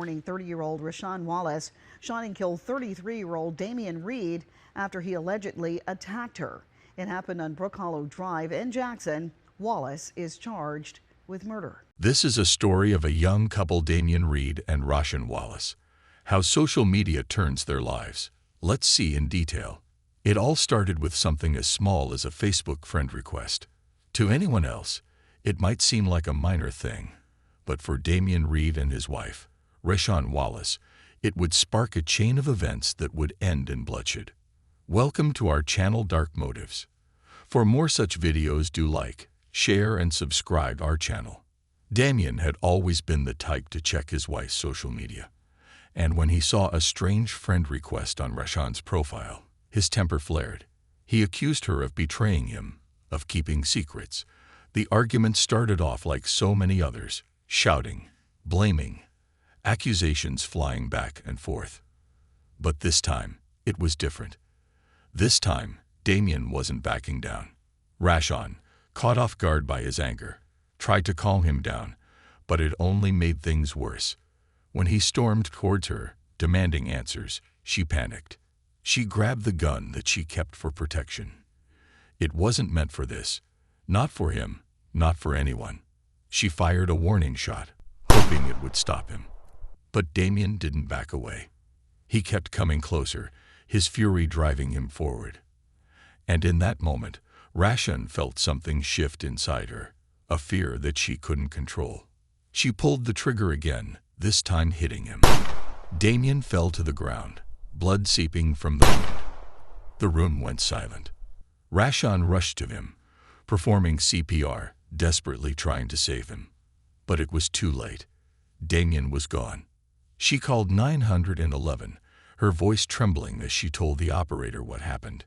warning 30-year-old Rashawn Wallace shot and killed 33-year-old Damian Reed after he allegedly attacked her. It happened on Brook Hollow Drive in Jackson. Wallace is charged with murder. This is a story of a young couple, Damian Reed and Rashawn Wallace. How social media turns their lives. Let's see in detail. It all started with something as small as a Facebook friend request. To anyone else, it might seem like a minor thing, but for Damian Reed and his wife, Rashawn Wallace, it would spark a chain of events that would end in bloodshed. Welcome to our channel, Dark Motives. For more such videos, do like, share, and subscribe our channel. Damian had always been the type to check his wife's social media, and when he saw a strange friend request on Rashawn's profile, his temper flared. He accused her of betraying him, of keeping secrets. The argument started off like so many others, shouting, blaming, accusations flying back and forth. But this time, it was different. This time, Damian wasn't backing down. Rashawn, caught off guard by his anger, tried to calm him down, but it only made things worse. When he stormed towards her, demanding answers, she panicked. She grabbed the gun that she kept for protection. It wasn't meant for this. Not for him, not for anyone. She fired a warning shot, hoping it would stop him. But Damian didn't back away. He kept coming closer, his fury driving him forward. And in that moment, Rashawn felt something shift inside her, a fear that she couldn't control. She pulled the trigger again, this time hitting him. Damian fell to the ground, blood seeping from the wound. The room went silent. Rashawn rushed to him, performing CPR, desperately trying to save him. But it was too late. Damian was gone. She called 911, her voice trembling as she told the operator what happened.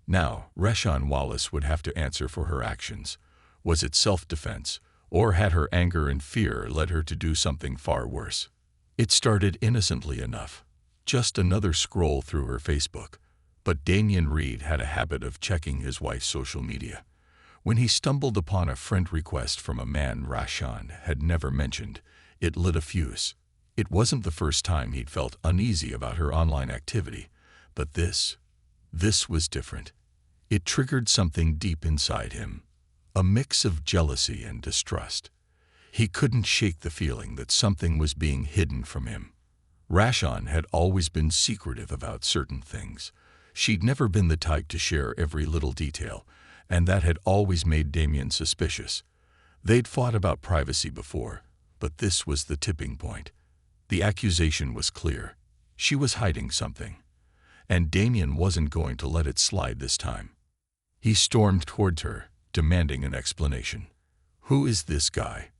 Now, Rashawn Wallace would have to answer for her actions. Was it self-defense, or had her anger and fear led her to do something far worse? It started innocently enough, just another scroll through her Facebook. But Damian Reed had a habit of checking his wife's social media. When he stumbled upon a friend request from a man Rashawn had never mentioned, it lit a fuse. It wasn't the first time he'd felt uneasy about her online activity, but this was different. It triggered something deep inside him, a mix of jealousy and distrust. He couldn't shake the feeling that something was being hidden from him. Rashawn had always been secretive about certain things. She'd never been the type to share every little detail, and that had always made Damian suspicious. They'd fought about privacy before, but this was the tipping point. The accusation was clear. She was hiding something, and Damian wasn't going to let it slide this time. He stormed towards her, demanding an explanation. "Who is this guy?"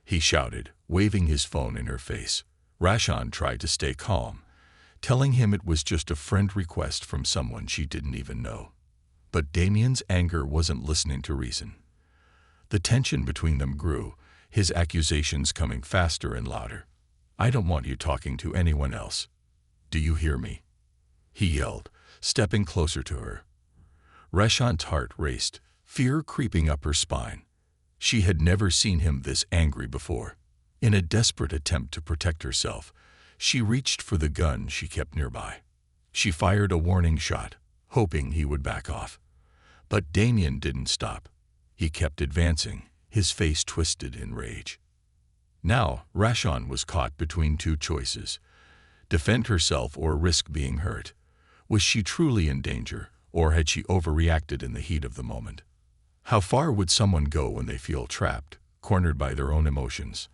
he shouted, waving his phone in her face. Rashawn tried to stay calm, telling him it was just a friend request from someone she didn't even know. But Damian's anger wasn't listening to reason. The tension between them grew, his accusations coming faster and louder. "I don't want you talking to anyone else. Do you hear me?" he yelled, stepping closer to her. Rashawn's heart raced, fear creeping up her spine. She had never seen him this angry before. In a desperate attempt to protect herself, she reached for the gun she kept nearby. She fired a warning shot, hoping he would back off. But Damian didn't stop. He kept advancing, his face twisted in rage. Now, Rashawn was caught between two choices: defend herself or risk being hurt. Was she truly in danger, or had she overreacted in the heat of the moment? How far would someone go when they feel trapped, cornered by their own emotions?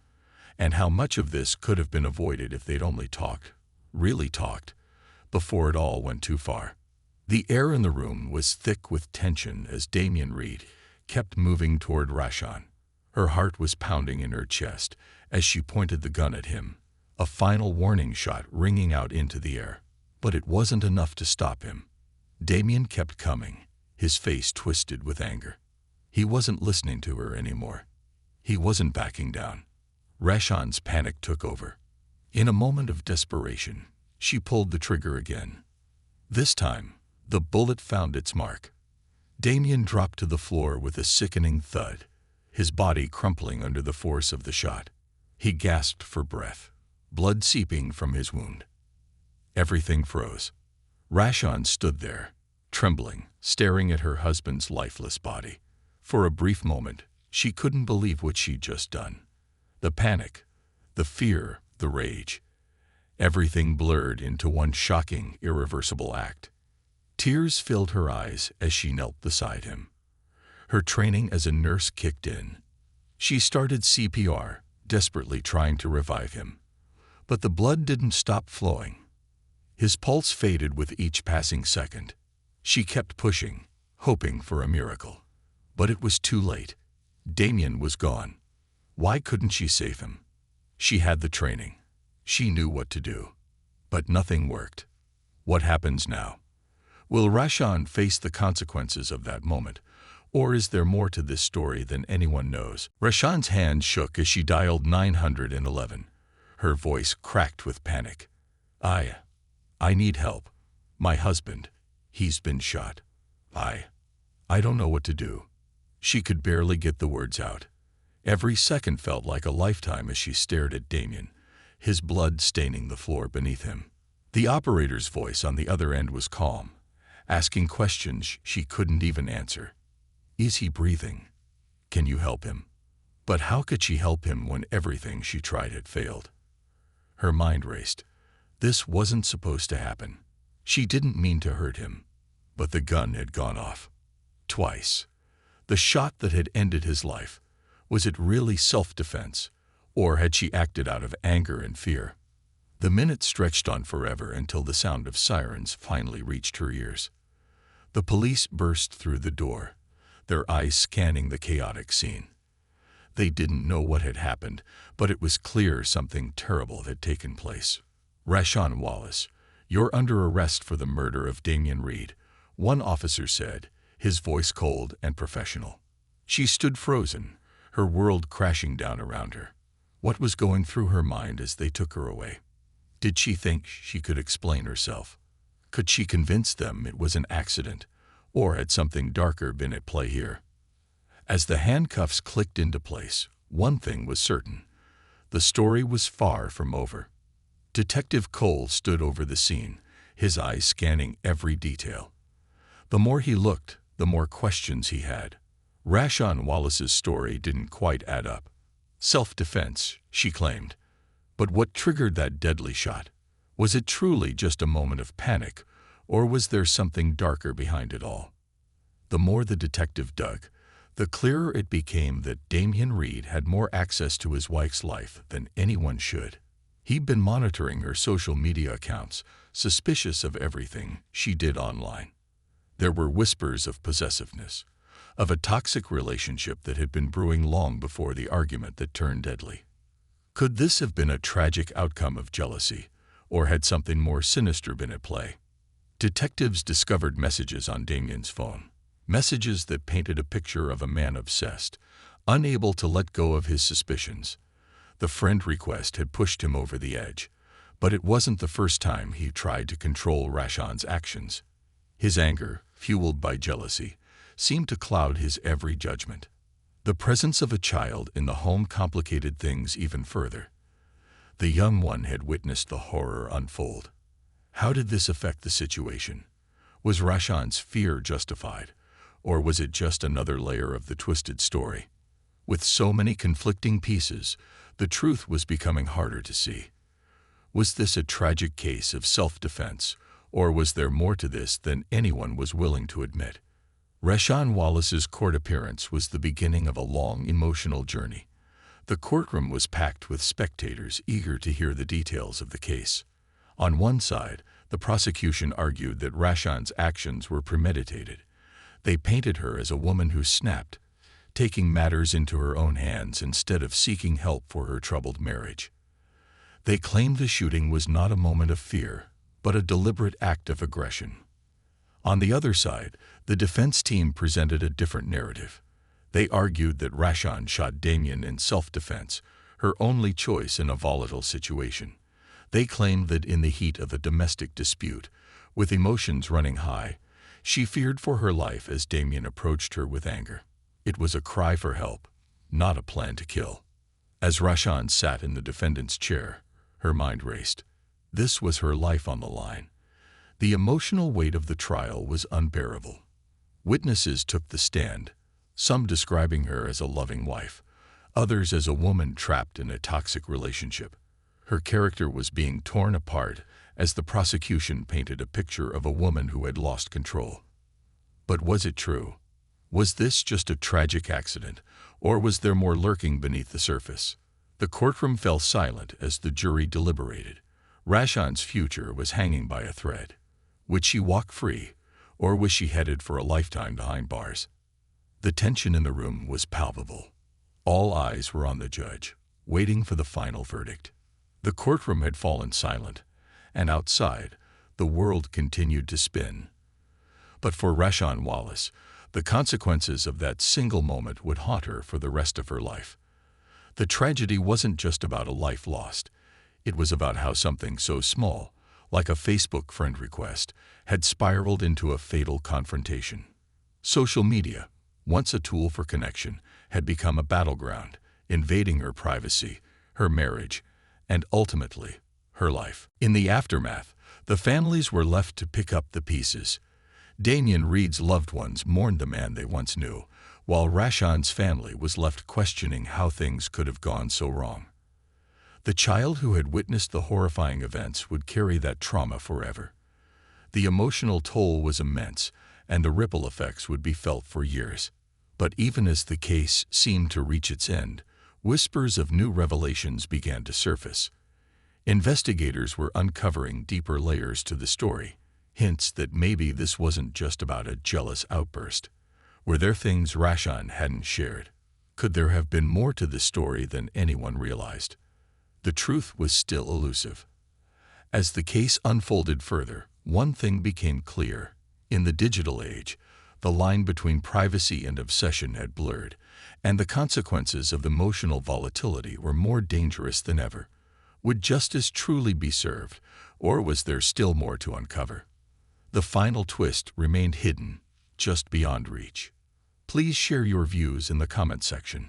And how much of this could have been avoided if they'd only talked, really talked, before it all went too far? The air in the room was thick with tension as Damian Reed kept moving toward Rashawn. Her heart was pounding in her chest as she pointed the gun at him, a final warning shot ringing out into the air. But it wasn't enough to stop him. Damian kept coming, his face twisted with anger. He wasn't listening to her anymore. He wasn't backing down. Rashawn's panic took over. In a moment of desperation, she pulled the trigger again. This time, the bullet found its mark. Damian dropped to the floor with a sickening thud, his body crumpling under the force of the shot. He gasped for breath. blood seeping from his wound. Everything froze. Rashawn stood there, trembling, staring at her husband's lifeless body. For a brief moment, she couldn't believe what she'd just done. The panic, the fear, the rage. Everything blurred into one shocking, irreversible act. Tears filled her eyes as she knelt beside him. Her training as a nurse kicked in. She started CPR, desperately trying to revive him. But the blood didn't stop flowing. His pulse faded with each passing second. She kept pushing, hoping for a miracle. But it was too late. Damien was gone. Why couldn't she save him? She had the training. She knew what to do. But nothing worked. What happens now? Will Rashawn face the consequences of that moment? Or is there more to this story than anyone knows? Rashawn's hand shook as she dialed 911. Her voice cracked with panic. I need help. My husband, he's been shot. I don't know what to do. She could barely get the words out. Every second felt like a lifetime as she stared at Damien, his blood staining the floor beneath him. The operator's voice on the other end was calm, asking questions she couldn't even answer. Is he breathing? Can you help him? But how could she help him when everything she tried had failed? Her mind raced. This wasn't supposed to happen. She didn't mean to hurt him, but the gun had gone off. Twice. The shot that had ended his life. Was it really self-defense, or had she acted out of anger and fear? The minutes stretched on forever until the sound of sirens finally reached her ears. The police burst through the door, their eyes scanning the chaotic scene. They didn't know what had happened, but it was clear something terrible had taken place. Rashawn Wallace, you're under arrest for the murder of Damien Reed, one officer said, his voice cold and professional. She stood frozen, her world crashing down around her. What was going through her mind as they took her away? Did she think she could explain herself? Could she convince them it was an accident, or had something darker been at play here? As the handcuffs clicked into place, one thing was certain. The story was far from over. Detective Cole stood over the scene, his eyes scanning every detail. The more he looked, the more questions he had. Rashawn Wallace's story didn't quite add up. Self-defense, she claimed. But what triggered that deadly shot? Was it truly just a moment of panic, or was there something darker behind it all? The more the detective dug, the clearer it became that Damien Reed had more access to his wife's life than anyone should. He'd been monitoring her social media accounts, suspicious of everything she did online. There were whispers of possessiveness, of a toxic relationship that had been brewing long before the argument that turned deadly. Could this have been a tragic outcome of jealousy, or had something more sinister been at play? Detectives discovered messages on Damien's phone, messages that painted a picture of a man obsessed, unable to let go of his suspicions. The friend request had pushed him over the edge, but it wasn't the first time he tried to control Rashawn's actions. His anger, fueled by jealousy, seemed to cloud his every judgment. The presence of a child in the home complicated things even further. The young one had witnessed the horror unfold. How did this affect the situation? Was Rashawn's fear justified, or was it just another layer of the twisted story? With so many conflicting pieces, the truth was becoming harder to see. Was this a tragic case of self-defense, or was there more to this than anyone was willing to admit? Rashawn Wallace's court appearance was the beginning of a long, emotional journey. The courtroom was packed with spectators eager to hear the details of the case. On one side, the prosecution argued that Rashawn's actions were premeditated. They painted her as a woman who snapped, taking matters into her own hands instead of seeking help for her troubled marriage. They claimed the shooting was not a moment of fear, but a deliberate act of aggression. On the other side, the defense team presented a different narrative. They argued that Rashawn shot Damien in self-defense, her only choice in a volatile situation. They claimed that in the heat of a domestic dispute, with emotions running high, she feared for her life as Damien approached her with anger. It was a cry for help, not a plan to kill. As Rashawn sat in the defendant's chair, Her mind raced. This was her life on the line. The emotional weight of the trial was unbearable. Witnesses took the stand, some describing her as a loving wife, others as a woman trapped in a toxic relationship. Her character was being torn apart as the prosecution painted a picture of a woman who had lost control. But was it true? Was this just a tragic accident, or was there more lurking beneath the surface? The courtroom fell silent as the jury deliberated. Rashawn's future was hanging by a thread. Would she walk free, or was she headed for a lifetime behind bars? The tension in the room was palpable. All eyes were on the judge, waiting for the final verdict. The courtroom had fallen silent, and outside, the world continued to spin. But for Rashawn Wallace, the consequences of that single moment would haunt her for the rest of her life. The tragedy wasn't just about a life lost. It was about how something so small, like a Facebook friend request, had spiraled into a fatal confrontation. Social media, once a tool for connection, had become a battleground, invading her privacy, her marriage, and ultimately, her life. In the aftermath, the families were left to pick up the pieces. Damian Reed's loved ones mourned the man they once knew, while Rashawn's family was left questioning how things could have gone so wrong. The child who had witnessed the horrifying events would carry that trauma forever. The emotional toll was immense, and the ripple effects would be felt for years. But even as the case seemed to reach its end, whispers of new revelations began to surface. Investigators were uncovering deeper layers to the story, hints that maybe this wasn't just about a jealous outburst. Were there things Rashawn hadn't shared? Could there have been more to the story than anyone realized? The truth was still elusive. As the case unfolded further, one thing became clear. In the digital age, the line between privacy and obsession had blurred, and the consequences of emotional volatility were more dangerous than ever. Would justice truly be served, or was there still more to uncover? The final twist remained hidden, just beyond reach. Please share your views in the comment section.